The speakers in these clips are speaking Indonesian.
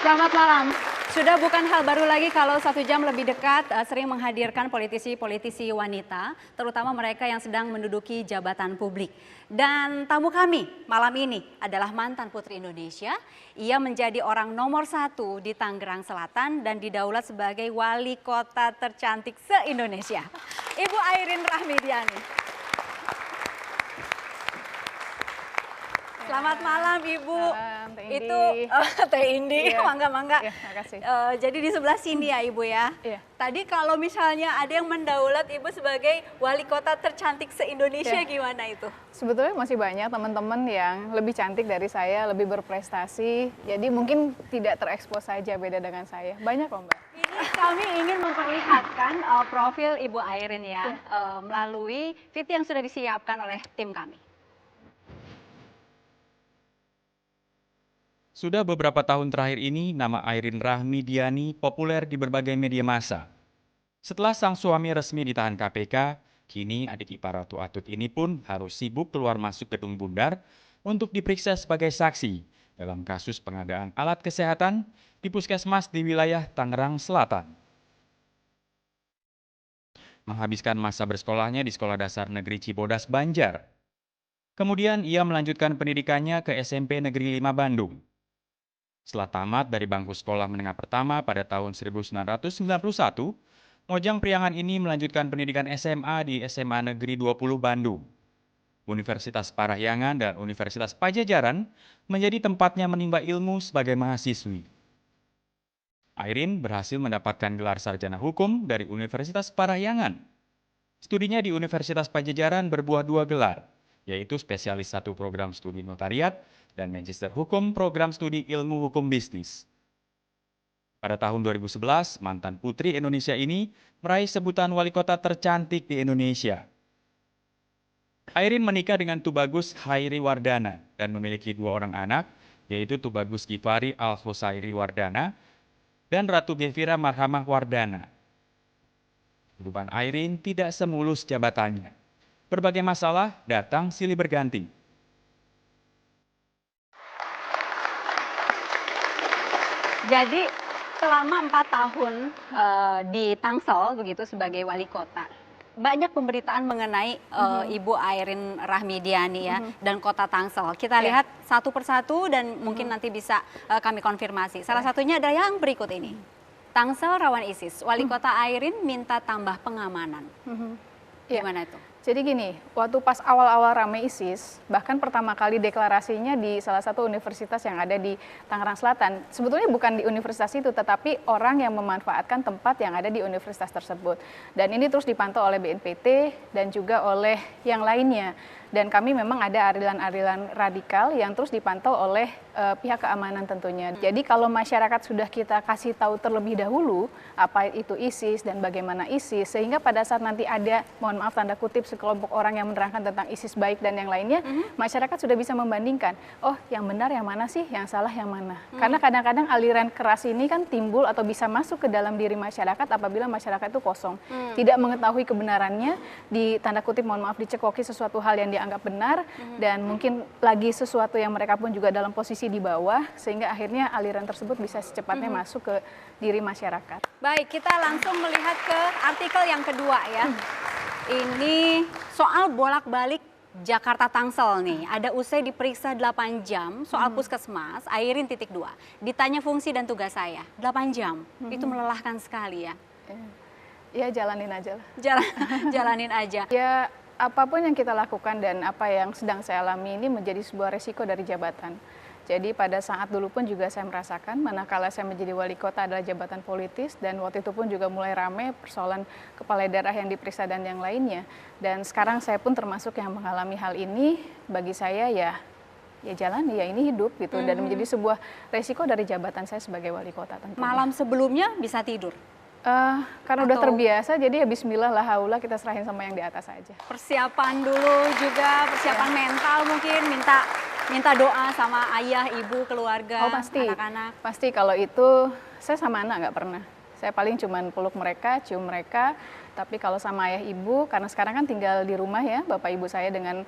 Selamat malam. Sudah bukan hal baru lagi kalau 1 jam lebih dekat sering menghadirkan politisi-politisi wanita, terutama mereka yang sedang menduduki jabatan publik. Dan tamu kami malam ini adalah mantan Putri Indonesia. Ia menjadi orang nomor 1 di Tangerang Selatan dan didaulat sebagai wali kota tercantik se-Indonesia. Ibu Airin Rahmidiani. Selamat malam Ibu. Malam, Teh Indi. Itu Teh Indi, Iya. mangga-mangga. Iya, makasih. Jadi di sebelah sini ya Ibu ya. Iya. Tadi kalau misalnya ada yang mendaulat Ibu sebagai wali kota tercantik se-Indonesia, Iya. gimana itu? Sebetulnya masih banyak teman-teman yang lebih cantik dari saya, lebih berprestasi. Jadi mungkin tidak terekspos saja beda dengan saya. Banyak kok Mbak. Ini kami ingin memperlihatkan profil Ibu Airin ya, melalui VT yang sudah disiapkan oleh tim kami. Sudah beberapa tahun terakhir ini, nama Airin Rahmidiani populer di berbagai media massa. Setelah sang suami resmi ditahan KPK, kini adik ipar Ratu Atut ini pun harus sibuk keluar masuk gedung Bundar untuk diperiksa sebagai saksi dalam kasus pengadaan alat kesehatan di puskesmas di wilayah Tangerang Selatan. Menghabiskan masa bersekolahnya di Sekolah Dasar Negeri Cibodas, Banjar. Kemudian ia melanjutkan pendidikannya ke SMP Negeri 5 Bandung. Setelah tamat dari bangku sekolah menengah pertama pada tahun 1991, Mojang Priangan ini melanjutkan pendidikan SMA di SMA Negeri 20 Bandung. Universitas Parahyangan dan Universitas Pajajaran menjadi tempatnya menimba ilmu sebagai mahasiswi. Airin berhasil mendapatkan gelar sarjana hukum dari Universitas Parahyangan. Studinya di Universitas Pajajaran berbuah 2 gelar, yaitu spesialis 1 program studi notariat dan Magister Hukum program studi ilmu hukum bisnis. Pada tahun 2011, mantan Putri Indonesia ini meraih sebutan wali kota tercantik di Indonesia. Airin menikah dengan Tubagus Hairi Wardana dan memiliki 2 orang anak, yaitu Tubagus Gifari Al-Husairi Wardana dan Ratu Gevira Marhamah Wardana. Kehidupan Airin tidak semulus jabatannya. Berbagai masalah datang silih berganti. Jadi selama 4 tahun di Tangsel begitu sebagai wali kota, banyak pemberitaan mengenai Ibu Airin Rahmidiani ya dan kota Tangsel. Kita lihat satu persatu dan mungkin nanti bisa kami konfirmasi. Salah satunya adalah yang berikut ini. Tangsel rawan ISIS, wali kota Airin minta tambah pengamanan. Gimana itu? Jadi gini, waktu pas awal-awal rame ISIS, bahkan pertama kali deklarasinya di salah satu universitas yang ada di Tangerang Selatan. Sebetulnya bukan di universitas itu, tetapi orang yang memanfaatkan tempat yang ada di universitas tersebut. Dan ini terus dipantau oleh BNPT dan juga oleh yang lainnya. Dan kami memang ada aliran-aliran radikal yang terus dipantau oleh pihak keamanan tentunya. Jadi kalau masyarakat sudah kita kasih tahu terlebih dahulu apa itu ISIS dan bagaimana ISIS, sehingga pada saat nanti ada, mohon maaf tanda kutip, sekelompok orang yang menerangkan tentang ISIS baik dan yang lainnya, masyarakat sudah bisa membandingkan, oh yang benar yang mana sih, yang salah yang mana. Karena kadang-kadang aliran keras ini kan timbul atau bisa masuk ke dalam diri masyarakat apabila masyarakat itu kosong. Tidak mengetahui kebenarannya, di tanda kutip mohon maaf dicekoki sesuatu hal yang dianggap benar, dan mungkin lagi sesuatu yang mereka pun juga dalam posisi di bawah, sehingga akhirnya aliran tersebut bisa secepatnya masuk ke diri masyarakat. Baik, kita langsung melihat ke artikel yang kedua ya. Ini soal bolak-balik Jakarta Tangsel nih. Ada usai diperiksa 8 jam soal puskesmas, Airin titik 2. Ditanya fungsi dan tugas saya, 8 jam. Itu melelahkan sekali ya. Ya jalanin aja lah. Jalanin aja. Ya apapun yang kita lakukan dan apa yang sedang saya alami ini menjadi sebuah resiko dari jabatan. Jadi pada saat dulu pun juga saya merasakan, manakala saya menjadi wali kota adalah jabatan politis, dan waktu itu pun juga mulai ramai persoalan kepala daerah yang diperiksa dan yang lainnya. Dan sekarang saya pun termasuk yang mengalami hal ini. Bagi saya ya jalan, ya ini hidup gitu, dan menjadi sebuah resiko dari jabatan saya sebagai wali kota tentunya. Malam sebelumnya bisa tidur? Karena udah terbiasa, jadi ya bismillah la haula, kita serahin sama yang di atas aja. Persiapan dulu juga, persiapan mental mungkin, minta doa sama ayah, ibu, keluarga, anak-anak. Pasti kalau itu saya sama anak nggak pernah. Saya paling cuman peluk mereka, cium mereka, Tapi kalau sama ayah ibu, karena sekarang kan tinggal di rumah ya, bapak ibu saya dengan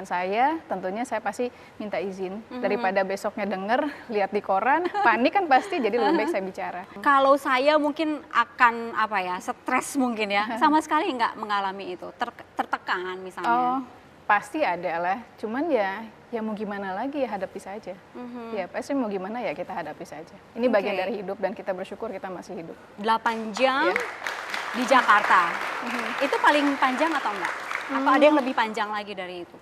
saya, tentunya saya pasti minta izin. Daripada besoknya denger, lihat di koran, panik kan pasti, jadi lebih baik saya bicara. Kalau saya mungkin akan apa ya, stres mungkin ya, sama sekali nggak mengalami itu, tertekan misalnya. Oh, pasti ada lah. Cuman ya mau gimana lagi ya, hadapi saja. Ya pasti mau gimana ya kita hadapi saja. Ini bagian dari hidup dan kita bersyukur kita masih hidup. 8 jam Iya. di Jakarta, itu paling panjang atau enggak? Apa ada yang lebih panjang lagi dari itu?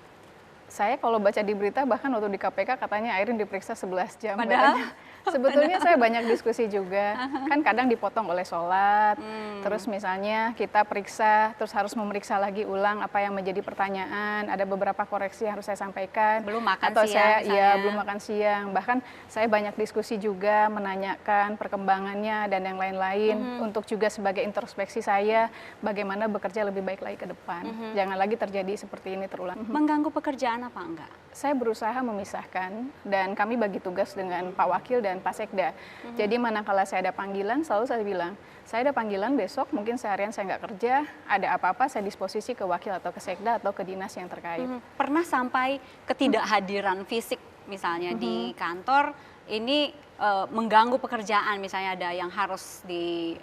Saya kalau baca di berita bahkan waktu di KPK katanya Airin diperiksa 11 jam. Padahal? Sebetulnya saya banyak diskusi juga. Kan kadang dipotong oleh sholat, terus misalnya kita periksa, terus harus memeriksa lagi ulang apa yang menjadi pertanyaan, ada beberapa koreksi yang harus saya sampaikan. Belum makan atau siang saya misalnya. belum makan siang. Bahkan saya banyak diskusi juga menanyakan perkembangannya dan yang lain-lain untuk juga sebagai introspeksi saya bagaimana bekerja lebih baik lagi ke depan. Jangan lagi terjadi seperti ini terulang. Mengganggu pekerjaan apa enggak? Saya berusaha memisahkan dan kami bagi tugas dengan Pak Wakil dan Pak Sekda. Jadi manakala saya ada panggilan, selalu saya bilang, saya ada panggilan besok, mungkin seharian saya nggak kerja, ada apa-apa saya disposisi ke Wakil atau ke Sekda atau ke dinas yang terkait. Pernah sampai ketidakhadiran fisik misalnya di kantor, ini mengganggu pekerjaan, misalnya ada yang harus di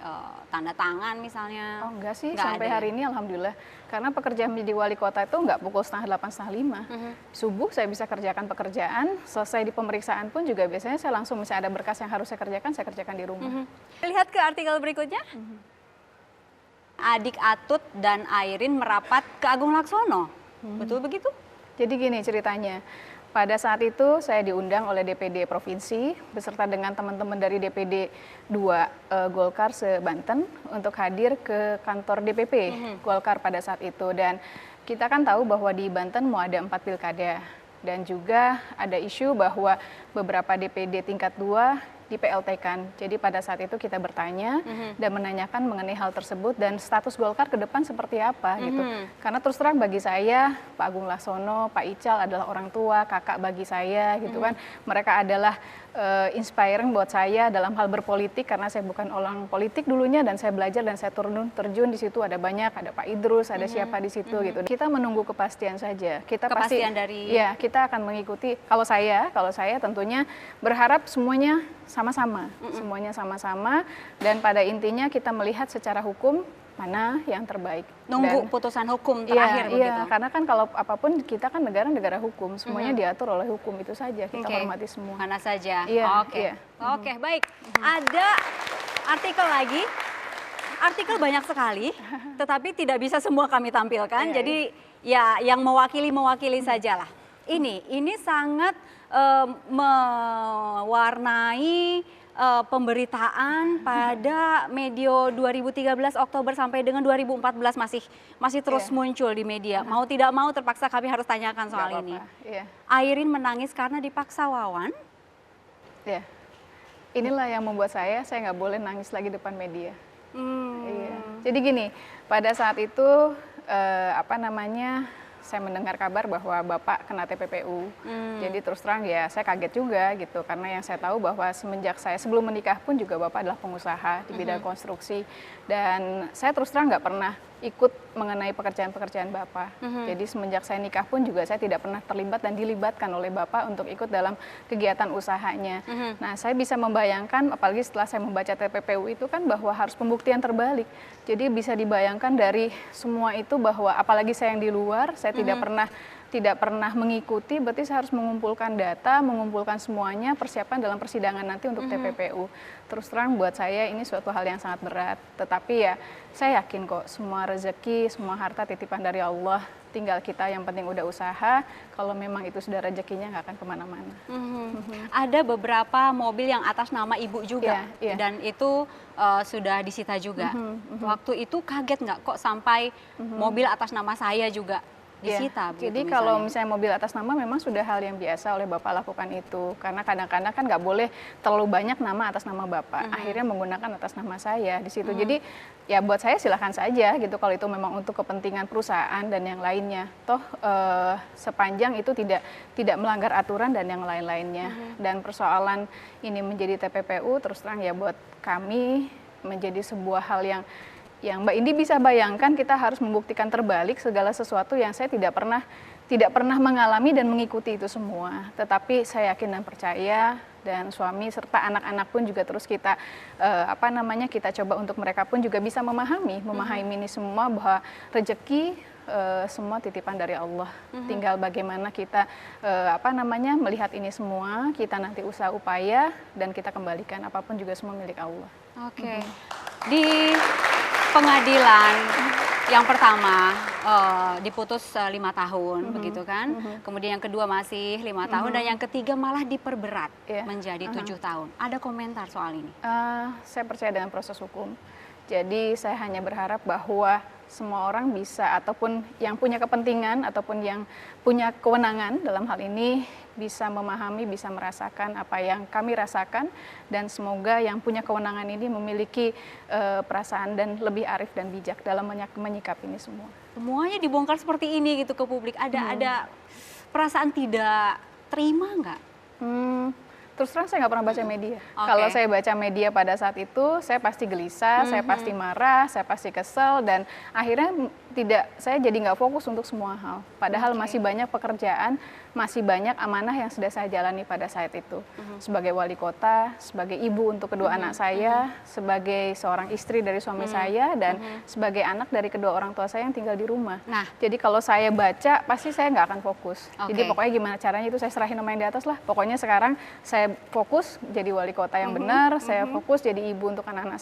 tanda tangan misalnya? Oh enggak sih, Nggak sampai ada ya? hari ini alhamdulillah. Karena pekerjaan menjadi wali kota itu nggak pukul 7:30, 7:30. Subuh saya bisa kerjakan pekerjaan, selesai di pemeriksaan pun juga biasanya saya langsung misalnya ada berkas yang harus saya kerjakan di rumah. Lihat ke artikel berikutnya. Adik Atut dan Airin merapat ke Agung Laksono. Betul begitu? Jadi gini ceritanya, pada saat itu saya diundang oleh DPD Provinsi beserta dengan teman-teman dari DPD 2 Golkar se-Banten untuk hadir ke kantor DPP Golkar pada saat itu. Dan kita kan tahu bahwa di Banten mau ada 4 pilkada. Dan juga ada isu bahwa beberapa DPD tingkat 2 di PLT-kan. Jadi pada saat itu kita bertanya dan menanyakan mengenai hal tersebut dan status Golkar ke depan seperti apa gitu. Karena terus terang bagi saya Pak Agung Laksono, Pak Ical adalah orang tua, kakak bagi saya gitu kan. Mereka adalah inspiring buat saya dalam hal berpolitik karena saya bukan orang politik dulunya dan saya belajar dan saya terjun di situ ada banyak, ada Pak Idrus, ada siapa di situ gitu. Kita menunggu kepastian saja. Kita Kepastian pasti dari ya kita akan mengikuti. Kalau saya tentunya berharap semuanya sama-sama, semuanya sama-sama dan pada intinya kita melihat secara hukum mana yang terbaik. nunggu Dan- putusan hukum terakhir Iya, begitu. karena kan kalau apapun kita kan negara hukum, semuanya diatur oleh hukum itu saja, kita Oke. hormati semua. Mana saja. Iya, Oke. iya. Oke, baik. Ada artikel lagi. Artikel banyak sekali, tetapi tidak bisa semua kami tampilkan. Iya, Jadi ya yang mewakili sajalah. Ini sangat mewarnai pemberitaan pada medio 2013 Oktober sampai dengan 2014 masih terus Iya. muncul di media. Mau tidak mau terpaksa kami harus tanyakan Nggak soal apa-apa, ini. Iya, Airin menangis karena dipaksa Wawan. iya. Inilah yang membuat saya nggak boleh nangis lagi depan media. Hmm. Iya. Jadi gini, pada saat itu saya mendengar kabar bahwa Bapak kena TPPU. Jadi terus terang ya saya kaget juga gitu karena yang saya tahu bahwa semenjak saya sebelum menikah pun juga Bapak adalah pengusaha di bidang konstruksi dan saya terus terang nggak pernah ikut mengenai pekerjaan-pekerjaan Bapak. Jadi semenjak saya nikah pun juga saya tidak pernah terlibat dan dilibatkan oleh Bapak untuk ikut dalam kegiatan usahanya. Nah, saya bisa membayangkan apalagi setelah saya membaca TPPU itu kan bahwa harus pembuktian terbalik. Jadi bisa dibayangkan dari semua itu bahwa apalagi saya yang di luar, saya tidak pernah mengikuti, berarti saya harus mengumpulkan data, mengumpulkan semuanya, persiapan dalam persidangan nanti untuk TPPU. Terus terang buat saya ini suatu hal yang sangat berat, tetapi ya saya yakin kok semua rezeki, semua harta titipan dari Allah, tinggal kita yang penting udah usaha, kalau memang itu sudah rezekinya nggak akan kemana-mana. Ada beberapa mobil yang atas nama ibu juga, Iya, iya. dan itu sudah disita juga. Waktu itu kaget nggak kok sampai mobil atas nama saya juga disita? Iya. begitu Jadi kalau misalnya? misalnya mobil atas nama memang sudah hal yang biasa oleh Bapak lakukan itu. Karena kadang-kadang kan nggak boleh terlalu banyak nama atas nama Bapak. Akhirnya menggunakan atas nama saya di situ. Jadi ya buat saya silahkan saja gitu kalau itu memang untuk kepentingan perusahaan dan yang lainnya. Toh sepanjang itu tidak melanggar aturan dan yang lain-lainnya. Dan persoalan ini menjadi TPPU terus terang ya buat kami menjadi sebuah hal yang yang Mbak Indi bisa bayangkan, kita harus membuktikan terbalik segala sesuatu yang saya tidak pernah mengalami dan mengikuti itu semua. Tetapi saya yakin dan percaya, dan suami serta anak-anak pun juga terus kita kita coba untuk mereka pun juga bisa memahami ini semua, bahwa rezeki semua titipan dari Allah. Tinggal bagaimana kita melihat ini semua, kita nanti usaha upaya dan kita kembalikan, apapun juga semua milik Allah. Oke. Di pengadilan yang pertama diputus 5 tahun, begitu kan? Kemudian yang kedua masih 5 tahun, dan yang ketiga malah diperberat menjadi 7 tahun. Ada komentar soal ini? Saya percaya dengan proses hukum. Jadi saya hanya berharap bahwa semua orang bisa, ataupun yang punya kepentingan ataupun yang punya kewenangan dalam hal ini, bisa memahami, bisa merasakan apa yang kami rasakan, dan semoga yang punya kewenangan ini memiliki perasaan dan lebih arif dan bijak dalam menyikapi ini semua. Semuanya dibongkar seperti ini gitu ke publik. Ada perasaan tidak terima nggak? Terus terang saya nggak pernah baca media. Kalau saya baca media pada saat itu, saya pasti gelisah, saya pasti marah, saya pasti kesel, dan akhirnya saya jadi nggak fokus untuk semua hal. Padahal masih banyak pekerjaan, masih banyak amanah yang sudah saya jalani pada saat itu. Sebagai wali kota, sebagai ibu untuk kedua anak saya, sebagai seorang istri dari suami saya, dan sebagai anak dari kedua orang tua saya yang tinggal di rumah. Nah, jadi kalau saya baca, pasti saya nggak akan fokus. Jadi pokoknya gimana caranya itu saya serahin sama yang di atas lah. Pokoknya sekarang saya fokus jadi wali kota yang benar, saya fokus jadi ibu untuk anak-anak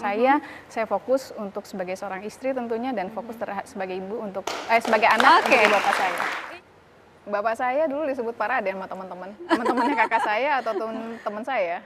saya fokus untuk sebagai seorang istri tentunya, dan fokus sebagai ibu untuk sebagai anak untuk bapak saya. Bapak saya dulu disebut Pak Raden sama teman-temannya kakak saya atau teman saya.